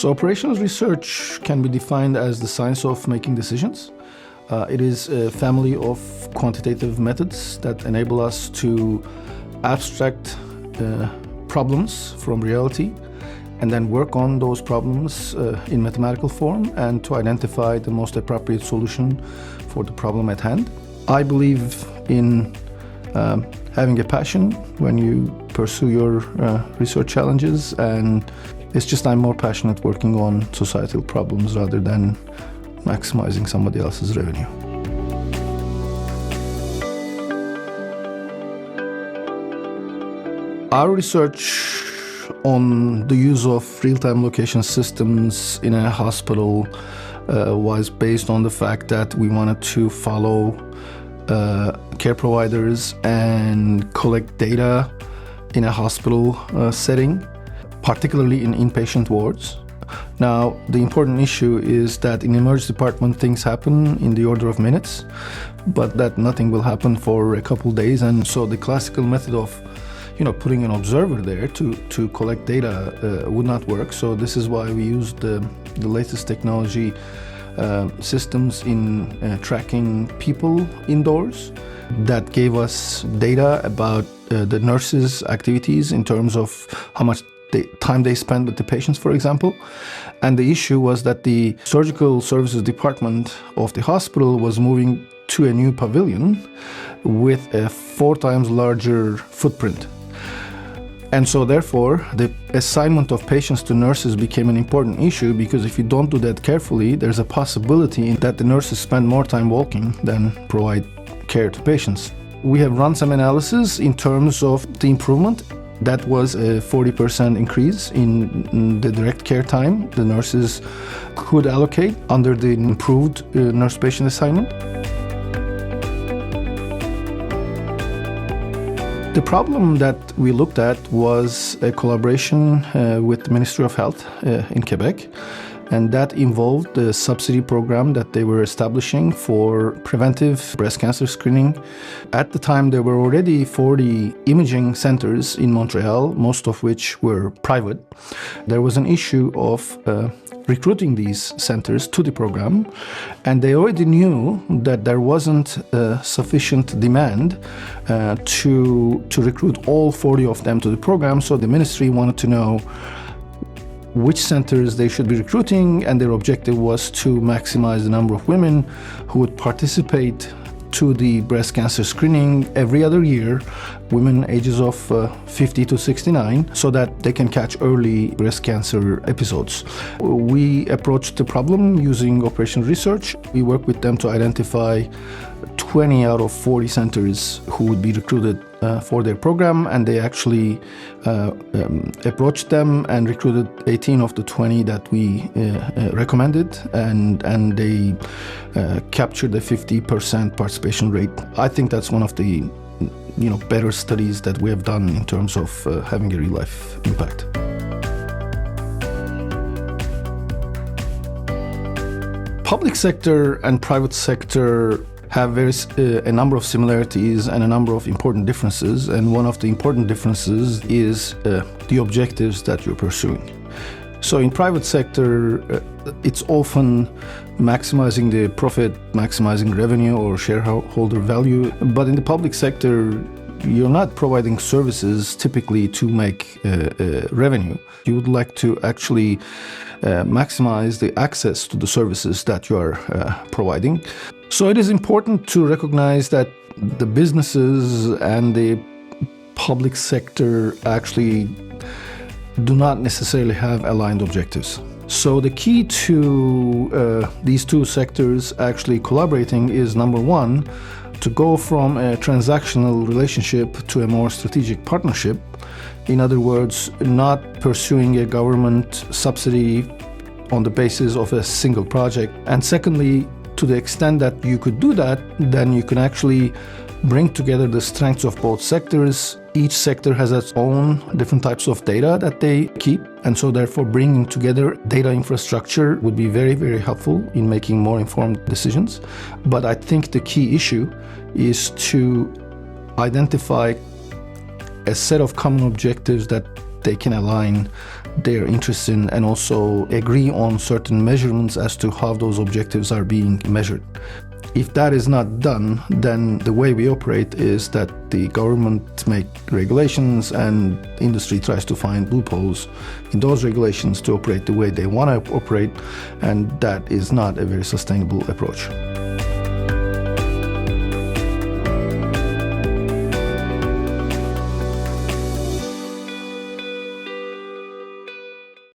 So operations research can be defined as the science of making decisions. It is a family of quantitative methods that enable us to abstract problems from reality and then work on those problems in mathematical form and to identify the most appropriate solution for the problem at hand. I believe in having a passion when you pursue your research challenges, and it's just I'm more passionate working on societal problems rather than maximizing somebody else's revenue. Our research on the use of real-time location systems in a hospital was based on the fact that we wanted to follow care providers and collect data in a hospital setting, particularly in inpatient wards. Now, the important issue is that in emergency department things happen in the order of minutes, but that nothing will happen for a couple days, and so the classical method of putting an observer there to collect data would not work. So this is why we used the latest technology systems in tracking people indoors that gave us data about the nurses' activities in terms of how much time they spend with the patients, for example. And the issue was that the surgical services department of the hospital was moving to a new pavilion with a 4 times larger footprint. And so therefore, the assignment of patients to nurses became an important issue, because if you don't do that carefully, there's a possibility that the nurses spend more time walking than provide care to patients. We have run some analysis in terms of the improvement. That was a 40% increase in the direct care time the nurses could allocate under the improved nurse-patient assignment. The problem that we looked at was a collaboration with the Ministry of Health in Quebec, and that involved the subsidy program that they were establishing for preventive breast cancer screening. At the time, there were already 40 imaging centers in Montreal, most of which were private. There was an issue of recruiting these centers to the program, and they already knew that there wasn't sufficient demand to recruit all 40 of them to the program. So the ministry wanted to know which centers they should be recruiting, and their objective was to maximize the number of women who would participate to the breast cancer screening every other year, women ages of 50 to 69, so that they can catch early breast cancer episodes. We approached the problem using operational research. We worked with them to identify 20 out of 40 centers who would be recruited for their program, and they actually approached them and recruited 18 of the 20 that we recommended, and they captured a 50% participation rate. I think that's one of the better studies that we have done in terms of having a real-life impact. Public sector and private sector have a number of similarities and a number of important differences, and one of the important differences is the objectives that you're pursuing. So in private sector, it's often maximizing the profit, maximizing revenue or shareholder value, but in the public sector, you're not providing services typically to make revenue. You would like to actually maximize the access to the services that you are providing. So it is important to recognize that the businesses and the public sector actually do not necessarily have aligned objectives. So the key to these two sectors actually collaborating is, number one, to go from a transactional relationship to a more strategic partnership. In other words, not pursuing a government subsidy on the basis of a single project. And secondly, to the extent that you could do that, then you can actually bring together the strengths of both sectors. Each sector has its own different types of data that they keep, and so therefore bringing together data infrastructure would be very, very helpful in making more informed decisions. But I think the key issue is to identify a set of common objectives that they can align their interests in and also agree on certain measurements as to how those objectives are being measured. If that is not done, then the way we operate is that the government make regulations and industry tries to find loopholes in those regulations to operate the way they want to operate, and that is not a very sustainable approach.